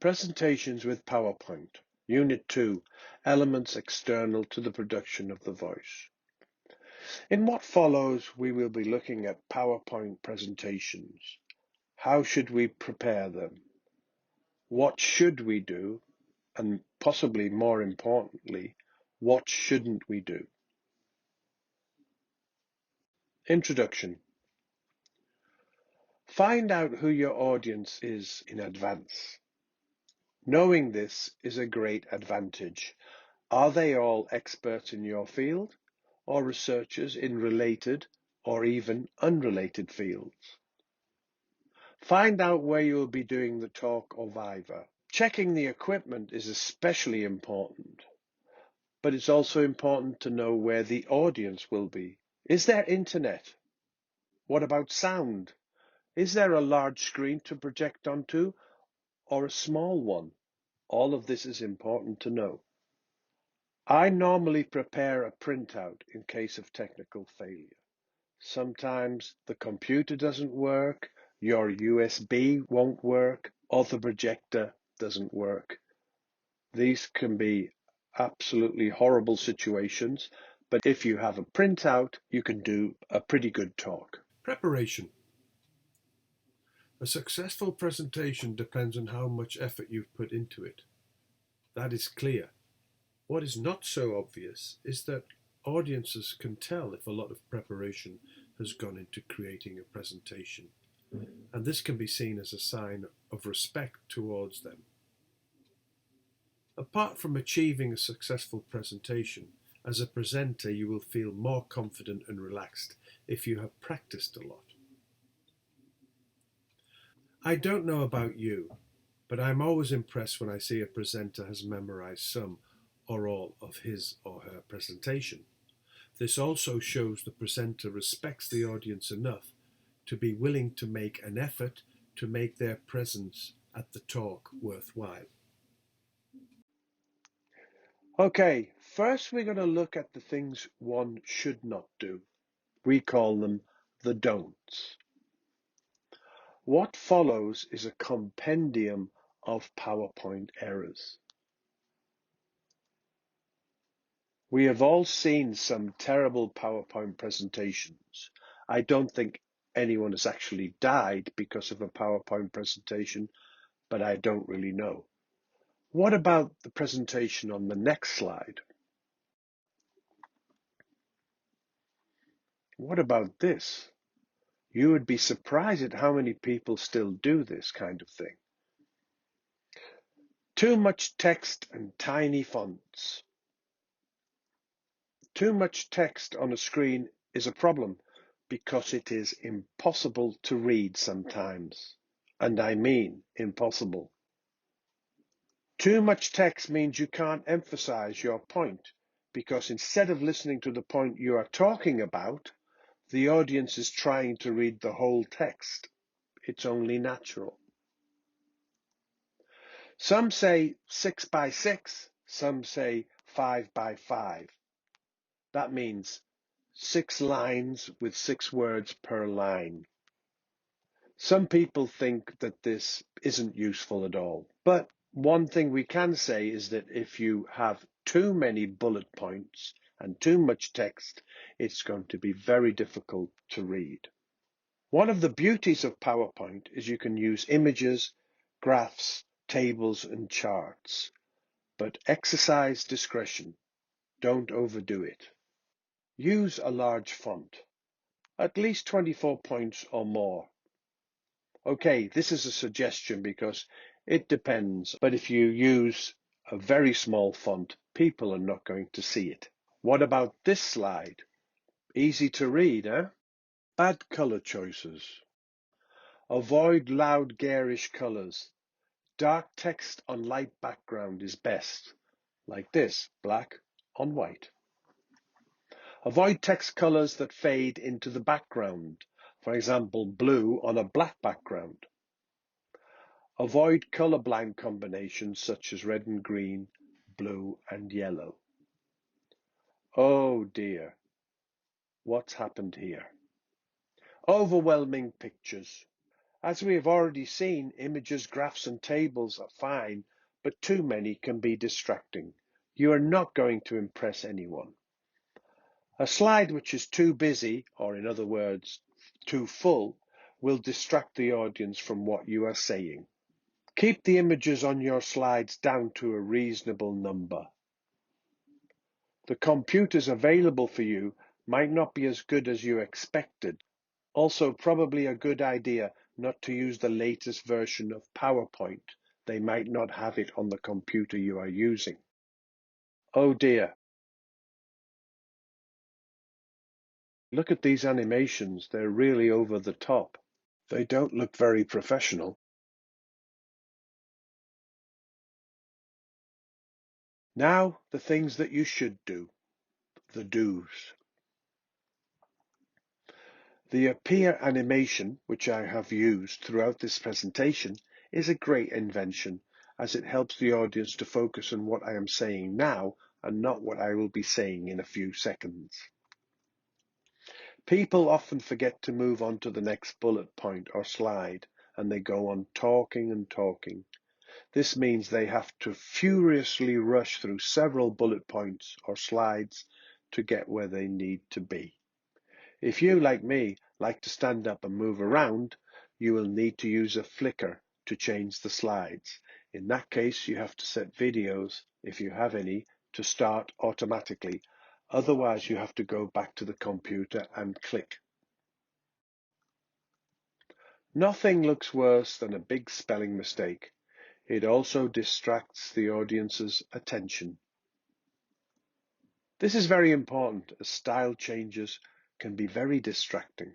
Presentations with PowerPoint, Unit 2, Elements External to the Production of the Voice. In what follows, we will be looking at PowerPoint presentations. How should we prepare them? What should we do? And possibly more importantly, what shouldn't we do? Introduction. Find out who your audience is in advance. Knowing this is a great advantage. Are they all experts in your field, or researchers in related or even unrelated fields? Find out where you will be doing the talk or viva. Checking the equipment is especially important, but it's also important to know where the audience will be. Is there internet? What about sound? Is there a large screen to project onto or a small one? All of this is important to know. I normally prepare a printout in case of technical failure. Sometimes the computer doesn't work, your USB won't work, or the projector doesn't work. These can be absolutely horrible situations, but if you have a printout, you can do a pretty good talk. Preparation. A successful presentation depends on how much effort you've put into it. That is clear. What is not so obvious is that audiences can tell if a lot of preparation has gone into creating a presentation, and this can be seen as a sign of respect towards them. Apart from achieving a successful presentation, as a presenter you will feel more confident and relaxed if you have practiced a lot. I don't know about you, but I'm always impressed when I see a presenter has memorized some or all of his or her presentation. This also shows the presenter respects the audience enough to be willing to make an effort to make their presence at the talk worthwhile. Okay, first we're going to look at the things one should not do. We call them the don'ts. What follows is a compendium of PowerPoint errors. We have all seen some terrible PowerPoint presentations. I don't think anyone has actually died because of a PowerPoint presentation, but I don't really know. What about the presentation on the next slide? What about this? You would be surprised at how many people still do this kind of thing. Too much text and tiny fonts. Too much text on a screen is a problem because it is impossible to read sometimes. And I mean impossible. Too much text means you can't emphasize your point because instead of listening to the point you are talking about, the audience is trying to read the whole text. It's only natural. Some say 6 by 6, some say 5 by 5. That means 6 lines with 6 words per line. Some people think that this isn't useful at all, but one thing we can say is that if you have too many bullet points and too much text, it's going to be very difficult to read. One of the beauties of PowerPoint is you can use images, graphs, tables, and charts, but exercise discretion. Don't overdo it. Use a large font, at least 24 points or more. Okay, this is a suggestion because it depends, but if you use a very small font, people are not going to see it. What about this slide? Easy to read, eh? Bad color choices. Avoid loud, garish colors. Dark text on light background is best, like this, black on white. Avoid text colors that fade into the background, for example, blue on a black background. Avoid colorblind combinations such as red and green, blue and yellow. Oh dear, what's happened here? Overwhelming pictures. As we have already seen, images, graphs and tables are fine, but too many can be distracting. You are not going to impress anyone. A slide which is too busy, or in other words, too full, will distract the audience from what you are saying. Keep the images on your slides down to a reasonable number. The computers available for you might not be as good as you expected. Also, probably a good idea not to use the latest version of PowerPoint. They might not have it on the computer you are using. Oh dear. Look at these animations. They're really over the top. They don't look very professional. Now, the things that you should do. The do's. The appear animation, which I have used throughout this presentation, is a great invention as it helps the audience to focus on what I am saying now and not what I will be saying in a few seconds. People often forget to move on to the next bullet point or slide, and they go on talking and talking. This means they have to furiously rush through several bullet points or slides to get where they need to be. If you, like me, like to stand up and move around, you will need to use a flicker to change the slides. In that case, you have to set videos, if you have any, to start automatically. Otherwise, you have to go back to the computer and click. Nothing looks worse than a big spelling mistake. It also distracts the audience's attention. This is very important as style changes can be very distracting.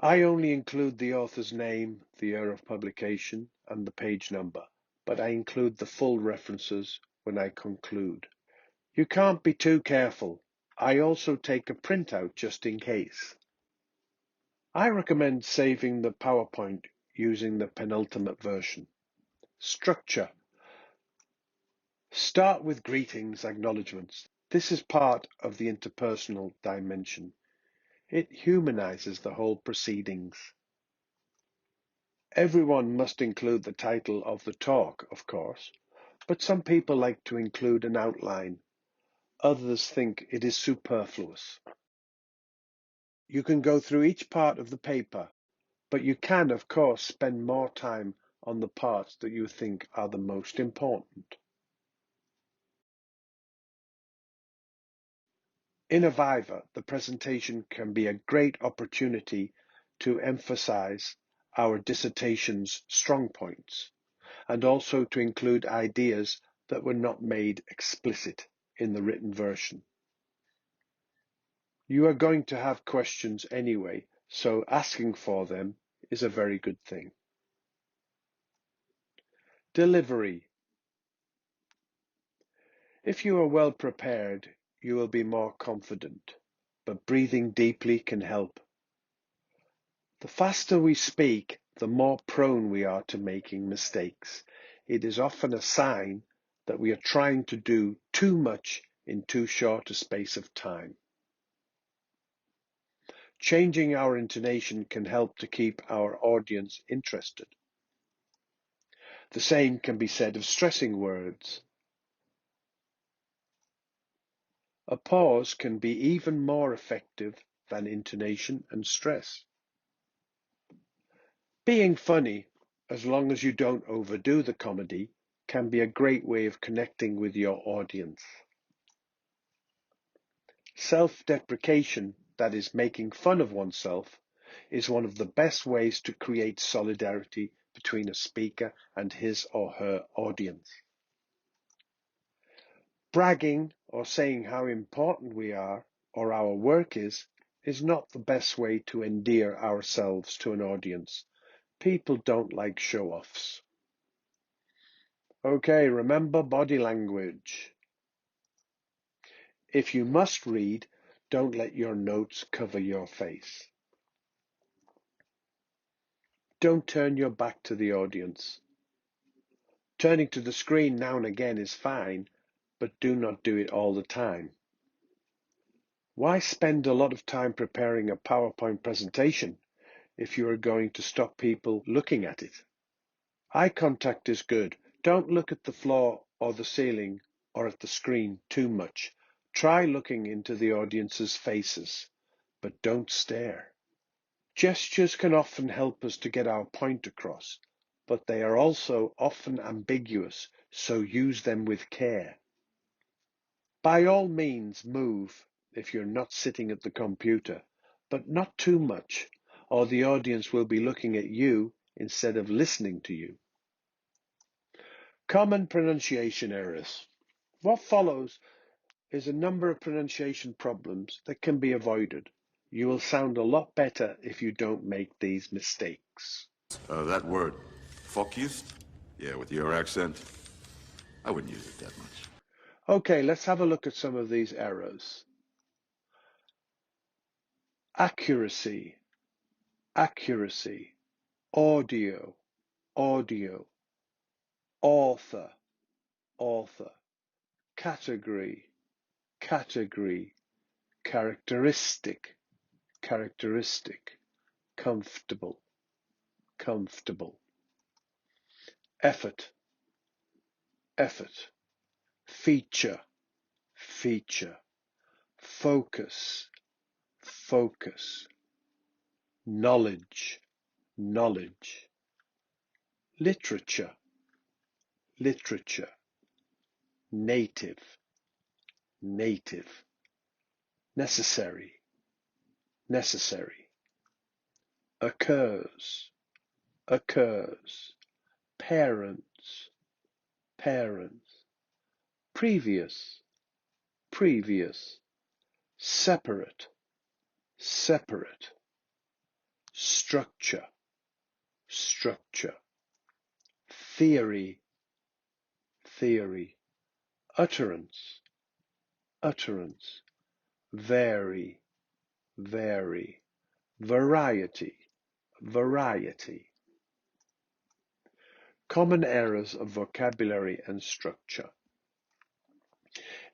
I only include the author's name, the year of publication, and the page number, but I include the full references when I conclude. You can't be too careful. I also take a printout just in case. I recommend saving the PowerPoint using the penultimate version. Structure. Start with greetings, acknowledgements. This is part of the interpersonal dimension. It humanizes the whole proceedings. Everyone must include the title of the talk, of course, but some people like to include an outline. Others think it is superfluous. You can go through each part of the paper, but you can, of course, spend more time on the parts that you think are the most important. In a Viva, the presentation can be a great opportunity to emphasize our dissertation's strong points and also to include ideas that were not made explicit in the written version. You are going to have questions anyway, so asking for them is a very good thing. Delivery. If you are well prepared, you will be more confident, but breathing deeply can help. The faster we speak, the more prone we are to making mistakes. It is often a sign that we are trying to do too much in too short a space of time. Changing our intonation can help to keep our audience interested. The same can be said of stressing words. A pause can be even more effective than intonation and stress. Being funny, as long as you don't overdo the comedy, can be a great way of connecting with your audience. Self-deprecation, that is, making fun of oneself, is one of the best ways to create solidarity between a speaker and his or her audience. Bragging or saying how important we are or our work is not the best way to endear ourselves to an audience. People don't like show-offs. Okay, remember body language. If you must read, don't let your notes cover your face. Don't turn your back to the audience. Turning to the screen now and again is fine, but do not do it all the time. Why spend a lot of time preparing a PowerPoint presentation if you are going to stop people looking at it. Eye contact is good. Don't look at the floor or the ceiling or at the screen too much. Try looking into the audience's faces, but don't stare. Gestures can often help us to get our point across, but they are also often ambiguous, so use them with care. By all means, move if you're not sitting at the computer, but not too much, or the audience will be looking at you instead of listening to you. Common pronunciation errors. What follows is a number of pronunciation problems that can be avoided. You will sound a lot better if you don't make these mistakes. That word, focused? Yeah, with your accent, I wouldn't use it that much. Okay, let's have a look at some of these errors. Accuracy, accuracy, audio, audio, author, author, category, category, characteristic, characteristic, comfortable, comfortable, effort, effort, feature, feature, focus, focus, knowledge, knowledge, literature, literature, native, native, necessary, necessary, occurs, occurs, parents, parents, previous, previous, separate, separate, structure, structure, theory, theory, utterance, utterance, vary, vary, variety, variety. Common errors of vocabulary and structure.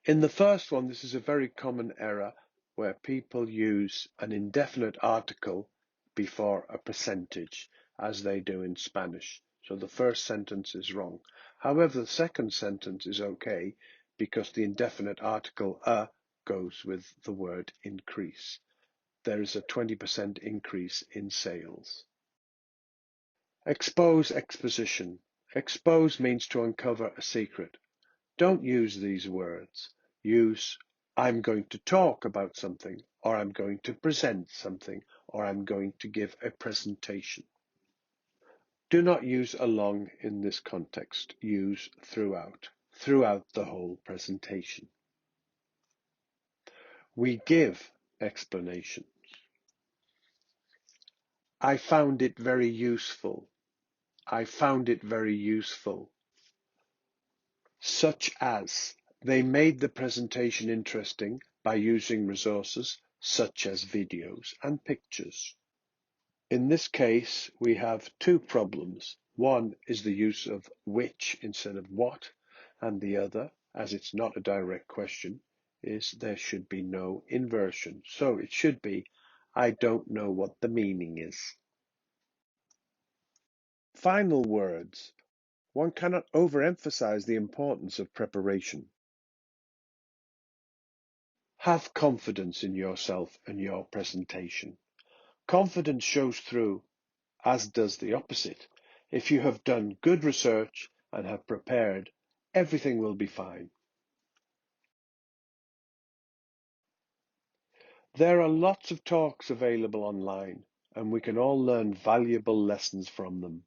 In the first one, this is a very common error where people use an indefinite article before a percentage, as they do in Spanish. So the first sentence is wrong. However, the second sentence is okay because the indefinite article a goes with the word increase. There is a 20% increase in sales. Expose exposition. Expose means to uncover a secret. Don't use these words. Use I'm going to talk about something, or I'm going to present something, or I'm going to give a presentation. Do not use along in this context. Use throughout the whole presentation. We give explanations. I found it very useful. I found it very useful. Such as, they made the presentation interesting by using resources such as videos and pictures. In this case, we have two problems. One is the use of which instead of what, and the other, as it's not a direct question, is there should be no inversion. So it should be, I don't know what the meaning is. Final words. One cannot overemphasize the importance of preparation. Have confidence in yourself and your presentation. Confidence shows through, as does the opposite. If you have done good research and have prepared, everything will be fine. There are lots of talks available online, and we can all learn valuable lessons from them.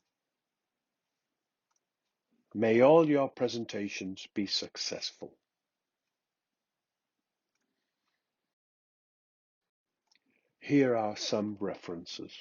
May all your presentations be successful. Here are some references.